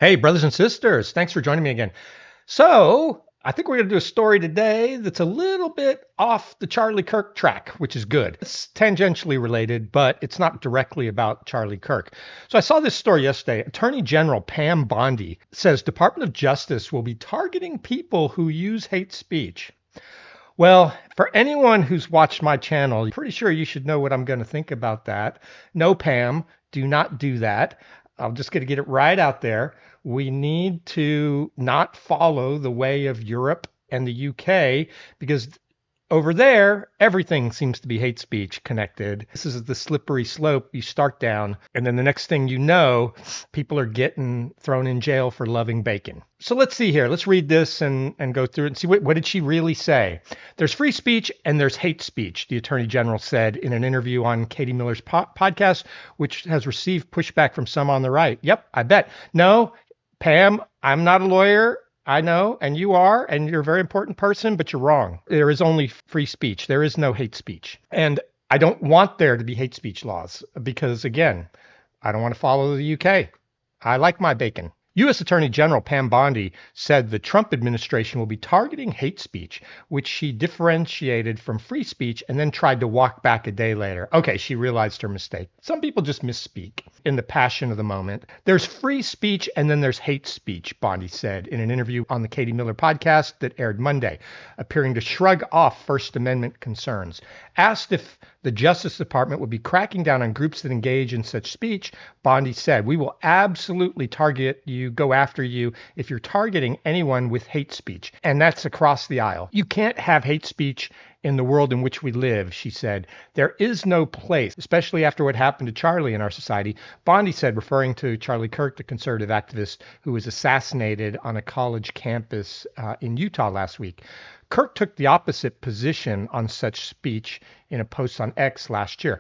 Hey, brothers and sisters, thanks for joining me again. So, I think we're going to do a story today that's a little bit off the Charlie Kirk track, which is good. It's tangentially related, but it's not directly about Charlie Kirk. So, I saw this story yesterday. Attorney General Pam Bondi says Department of Justice will be targeting people who use hate speech. Well, for anyone who's watched my channel, I'm pretty sure you should know what I'm going to think about that. No, Pam, do not do that. I'm just going to get it right out there. We need to not follow the way of Europe and the UK because over there, everything seems to be hate speech connected. This is the slippery slope you start down. And then the next thing you know, people are getting thrown in jail for loving bacon. So let's see here. Let's read this and go through it and see what did she really say. There's free speech and there's hate speech, the Attorney General said in an interview on Katie Miller's podcast, which has received pushback from some on the right. Yep, I bet. No, Pam, I'm not a lawyer. I know, and you are, and you're a very important person, but you're wrong. There is only free speech. There is no hate speech. And I don't want there to be hate speech laws because, again, I don't want to follow the UK. I like my bacon. U.S. Attorney General Pam Bondi said the Trump administration will be targeting hate speech, which she differentiated from free speech and then tried to walk back a day later. Okay, she realized her mistake. Some people just misspeak in the passion of the moment. There's free speech and then there's hate speech, Bondi said in an interview on the Katie Miller podcast that aired Monday, appearing to shrug off First Amendment concerns. Asked if the Justice Department would be cracking down on groups that engage in such speech, Bondi said, "We will absolutely target you, go after you if you're targeting anyone with hate speech." And that's across the aisle. You can't have hate speech in the world in which we live, she said. There is no place, especially after what happened to Charlie in our society. Bondi said, referring to Charlie Kirk, the conservative activist who was assassinated on a college campus in Utah last week. Kirk took the opposite position on such speech in a post on X last year.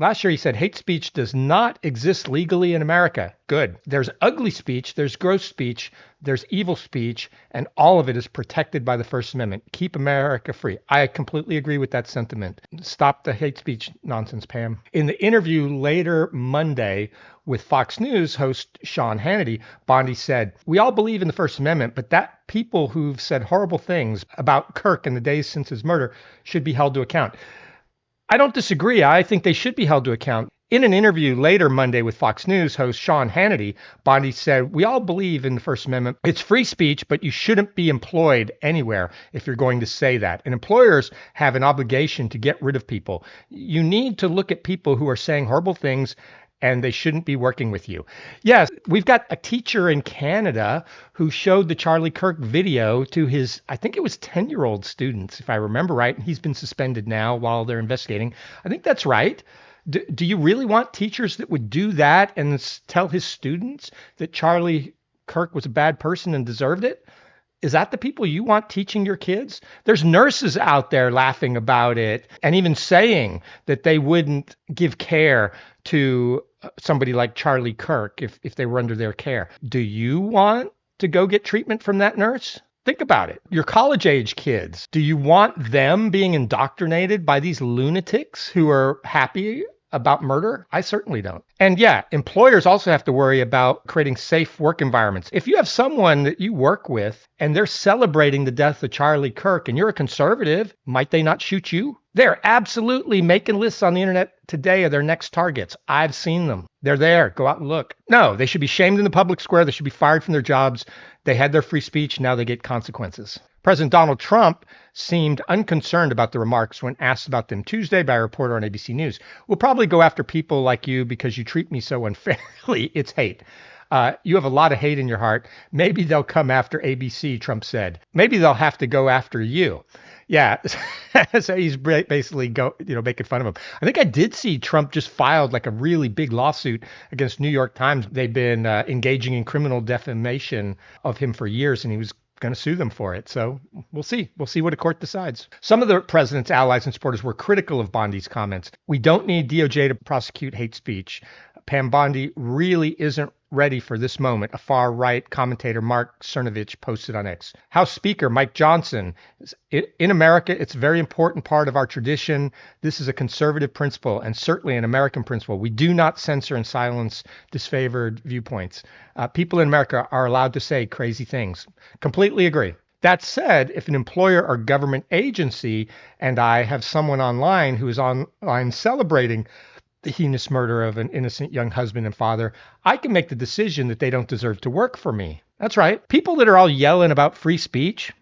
Last year, he said, hate speech does not exist legally in America. Good. There's ugly speech, there's gross speech, there's evil speech, and all of it is protected by the First Amendment. Keep America free. I completely agree with that sentiment. Stop the hate speech nonsense, Pam. In the interview later Monday with Fox News host Sean Hannity, Bondi said, "We all believe in the First Amendment, but that people who've said horrible things about Kirk in the days since his murder should be held to account." I don't disagree. I think they should be held to account. In an interview later Monday with Fox News host Sean Hannity, Bondi said, "We all believe in the First Amendment. It's free speech, but you shouldn't be employed anywhere if you're going to say that. And employers have an obligation to get rid of people. You need to look at people who are saying horrible things and they shouldn't be working with you." Yes, we've got a teacher in Canada who showed the Charlie Kirk video to his, I think it was 10-year-old students, if I remember right. He's been suspended now while they're investigating. I think that's right. Do you really want teachers that would do that and tell his students that Charlie Kirk was a bad person and deserved it? Is that the people you want teaching your kids? There's nurses out there laughing about it and even saying that they wouldn't give care to somebody like Charlie Kirk if they were under their care. Do you want to go get treatment from that nurse? Think about it. Your college age kids, do you want them being indoctrinated by these lunatics who are happy about murder? I certainly don't. And yeah, employers also have to worry about creating safe work environments. If you have someone that you work with and they're celebrating the death of Charlie Kirk and you're a conservative, might they not shoot you? They're absolutely making lists on the internet today of their next targets. I've seen them. They're there. Go out and look. No, they should be shamed in the public square. They should be fired from their jobs. They had their free speech. Now they get consequences. President Donald Trump seemed unconcerned about the remarks when asked about them Tuesday by a reporter on ABC News. "We'll probably go after people like you because you treat me so unfairly." It's hate. You have a lot of hate in your heart. Maybe they'll come after ABC, Trump said. Maybe they'll have to go after you. Yeah, so he's basically making fun of him. I think I did see Trump just filed like a really big lawsuit against New York Times. They've been engaging in criminal defamation of him for years, and he was going to sue them for it. So we'll see. We'll see what a court decides. Some of the president's allies and supporters were critical of Bondi's comments. "We don't need DOJ to prosecute hate speech. Pam Bondi really isn't ready for this moment, a far-right commentator, Mark Cernovich, posted on X. House Speaker Mike Johnson, in America, it's a very important part of our tradition. This is a conservative principle and certainly an American principle. We do not censor and silence disfavored viewpoints. People in America are allowed to say crazy things. Completely agree. That said, if an employer or government agency and I have someone online who is online celebrating the heinous murder of an innocent young husband and father, I can make the decision that they don't deserve to work for me. That's right. People that are all yelling about free speech,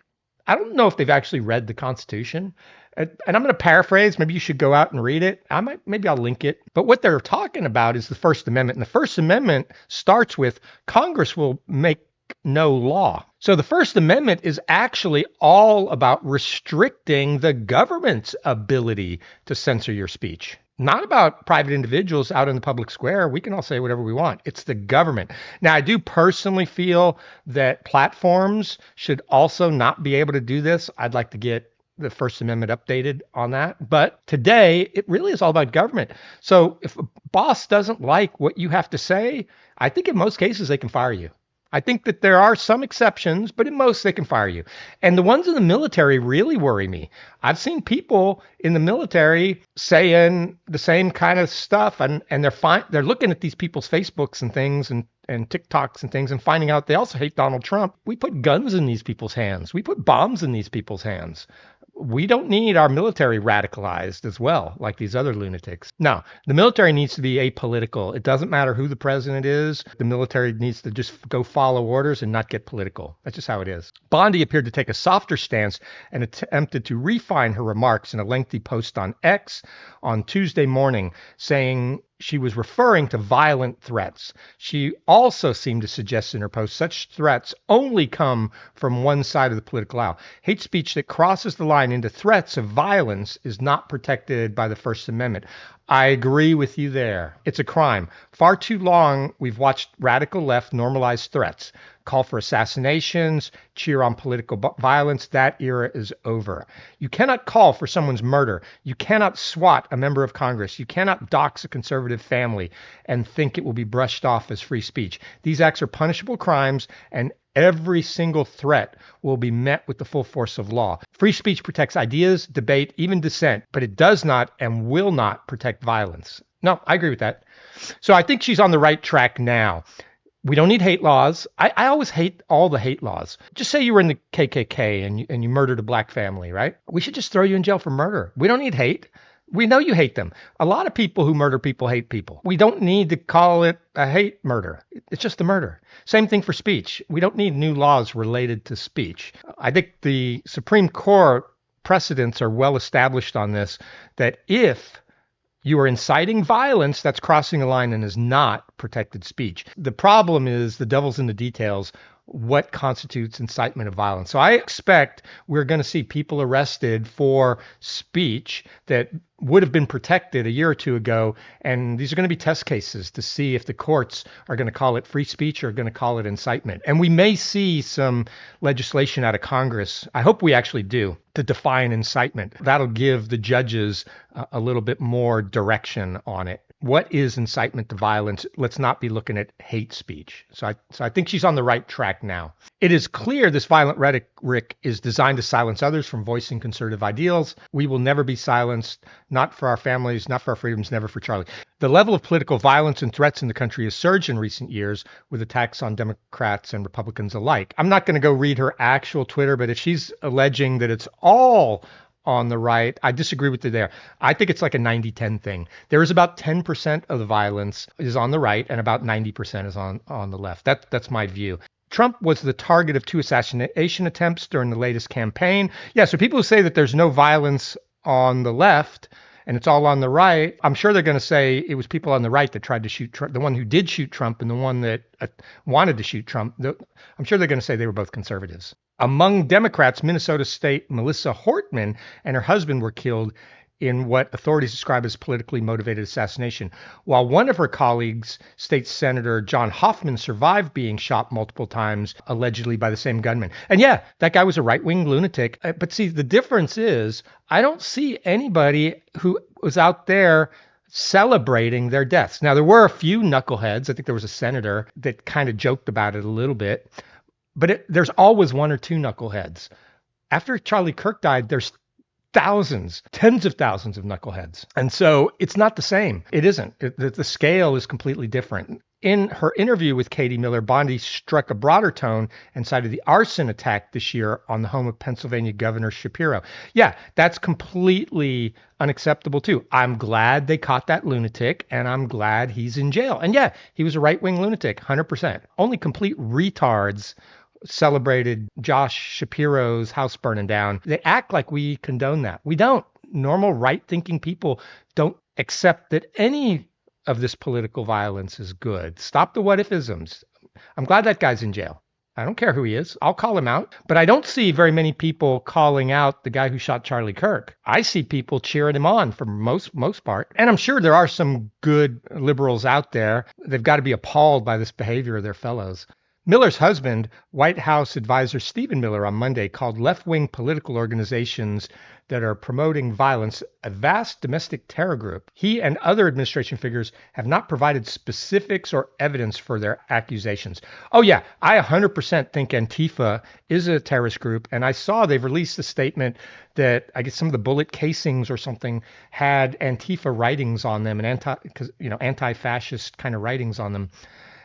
I don't know if they've actually read the Constitution. And I'm going to paraphrase. Maybe you should go out and read it. Maybe I'll link it. But what they're talking about is the First Amendment. And the First Amendment starts with Congress will make no law. So the First Amendment is actually all about restricting the government's ability to censor your speech. Not about private individuals out in the public square. We can all say whatever we want. It's the government. Now, I do personally feel that platforms should also not be able to do this. I'd like to get the First Amendment updated on that. But today, it really is all about government. So if a boss doesn't like what you have to say, I think in most cases they can fire you. I think that there are some exceptions, but in most they can fire you. And the ones in the military really worry me. I've seen people in the military saying the same kind of stuff, and they're looking at these people's Facebooks and things and TikToks and things and finding out they also hate Donald Trump. We put guns in these people's hands. We put bombs in these people's hands. We don't need our military radicalized as well, like these other lunatics. No, the military needs to be apolitical. It doesn't matter who the president is. The military needs to just go follow orders and not get political. That's just how it is. Bondi appeared to take a softer stance and attempted to refine her remarks in a lengthy post on X on Tuesday morning, saying she was referring to violent threats. She also seemed to suggest in her post such threats only come from one side of the political aisle. Hate speech that crosses the line into threats of violence is not protected by the First Amendment. I agree with you there. It's a crime. Far too long, we've watched radical left normalize threats, call for assassinations, cheer on political violence. That era is over. You cannot call for someone's murder. You cannot swat a member of Congress. You cannot dox a conservative family and think it will be brushed off as free speech. These acts are punishable crimes, and every single threat will be met with the full force of law. Free speech protects ideas, debate, even dissent, but it does not and will not protect violence. No, I agree with that. So I think she's on the right track now. We don't need hate laws. I always hate all the hate laws. Just say you were in the KKK and you murdered a black family, right? We should just throw you in jail for murder. We don't need hate. We know you hate them. A lot of people who murder people hate people. We don't need to call it a hate murder. It's just a murder. Same thing for speech. We don't need new laws related to speech. I think the Supreme Court precedents are well established on this, that if you are inciting violence, that's crossing a line and is not protected speech. The problem is the devil's in the details. What constitutes incitement of violence? So I expect we're going to see people arrested for speech that would have been protected a year or two ago. And these are going to be test cases to see if the courts are going to call it free speech or going to call it incitement. And we may see some legislation out of Congress. I hope we actually do, to define incitement. That'll give the judges a little bit more direction on it. What is incitement to violence? Let's not be looking at hate speech. So I think she's on the right track now. It is clear this violent rhetoric is designed to silence others from voicing conservative ideals. We will never be silenced, not for our families, not for our freedoms, never for Charlie. The level of political violence and threats in the country has surged in recent years with attacks on Democrats and Republicans alike. I'm not going to go read her actual Twitter, but if she's alleging that it's all on the right, I disagree with you there. I think it's like a 90-10 thing. There is about 10% of the violence is on the right and about 90% is on the left. That's my view. Trump was the target of 2 assassination attempts during the latest campaign. Yeah, so people who say that there's no violence on the left and it's all on the right, I'm sure they're going to say it was people on the right that tried to shoot Trump, the one who did shoot Trump and the one that wanted to shoot Trump. I'm sure they're going to say they were both conservatives. Among Democrats, Minnesota State Melissa Hortman and her husband were killed in what authorities describe as politically motivated assassination, while one of her colleagues, State Senator John Hoffman, survived being shot multiple times, allegedly by the same gunman. And yeah, that guy was a right-wing lunatic. But see, the difference is I don't see anybody who was out there celebrating their deaths. Now, there were a few knuckleheads. I think there was a senator that kind of joked about it a little bit, but there's always one or two knuckleheads. After Charlie Kirk died, there's thousands, tens of thousands of knuckleheads. And so it's not the same. It isn't. The scale is completely different. In her interview with Katie Miller, Bondi struck a broader tone and cited the arson attack this year on the home of Pennsylvania Governor Shapiro. Yeah, that's completely unacceptable too. I'm glad they caught that lunatic, and I'm glad he's in jail. And yeah, he was a right-wing lunatic, 100%. Only complete retards celebrated Josh Shapiro's house burning down. They act like we condone that. We don't. Normal right-thinking people don't accept that any of this political violence is good. Stop the what-if-isms. I'm glad that guy's in jail. I don't care who he is. I'll call him out. But I don't see very many people calling out the guy who shot Charlie Kirk. I see people cheering him on for most part. And I'm sure there are some good liberals out there. They've got to be appalled by this behavior of their fellows. Miller's husband, White House advisor Stephen Miller, on Monday called left-wing political organizations that are promoting violence a vast domestic terror group. He and other administration figures have not provided specifics or evidence for their accusations. Oh yeah, I 100% think Antifa is a terrorist group, and I saw they've released a statement that I guess some of the bullet casings or something had Antifa writings on them and anti-fascist kind of writings on them.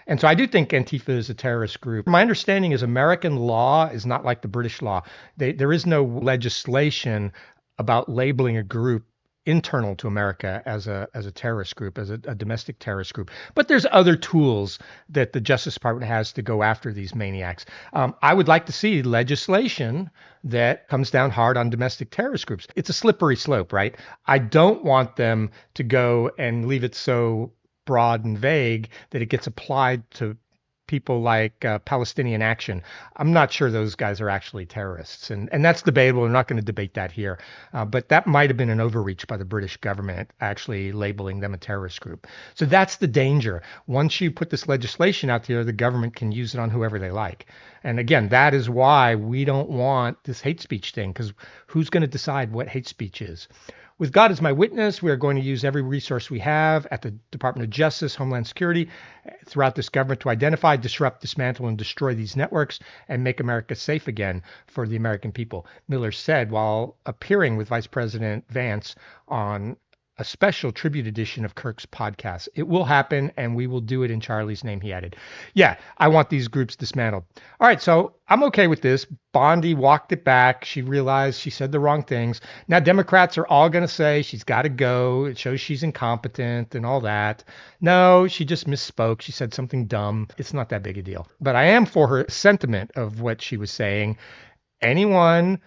And so I do think Antifa is a terrorist group. My understanding is American law is not like the British law. There is no legislation about labeling a group internal to America as a terrorist group, as a domestic terrorist group. But there's other tools that the Justice Department has to go after these maniacs. I would like to see legislation that comes down hard on domestic terrorist groups. It's a slippery slope, right? I don't want them to go and leave it so broad and vague that it gets applied to people like Palestinian Action. I'm not sure those guys are actually terrorists, and that's debatable. We're not going to debate that here, but that might have been an overreach by the British government actually labeling them a terrorist group. So that's the danger. Once you put this legislation out there, the government can use it on whoever they like. And again, that is why we don't want this hate speech thing, because who's going to decide what hate speech is? With God as my witness, we are going to use every resource we have at the Department of Justice, Homeland Security, throughout this government to identify, disrupt, dismantle, and destroy these networks and make America safe again for the American people, Miller said while appearing with Vice President Vance on a special tribute edition of Kirk's podcast. It will happen, and we will do it in Charlie's name, he added. Yeah, I want these groups dismantled. All right, so I'm okay with this. Bondi walked it back. She realized she said the wrong things. Now, Democrats are all going to say she's got to go. It shows she's incompetent and all that. No, she just misspoke. She said something dumb. It's not that big a deal. But I am for her sentiment of what she was saying. Anyone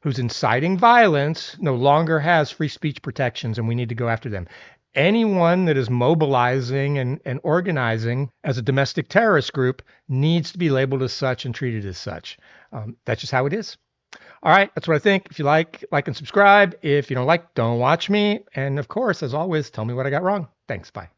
who's inciting violence no longer has free speech protections, and we need to go after them. Anyone that is mobilizing and organizing as a domestic terrorist group needs to be labeled as such and treated as such. That's just how it is. All right, that's what I think. If you like and subscribe. If you don't like, don't watch me. And of course, as always, tell me what I got wrong. Thanks. Bye.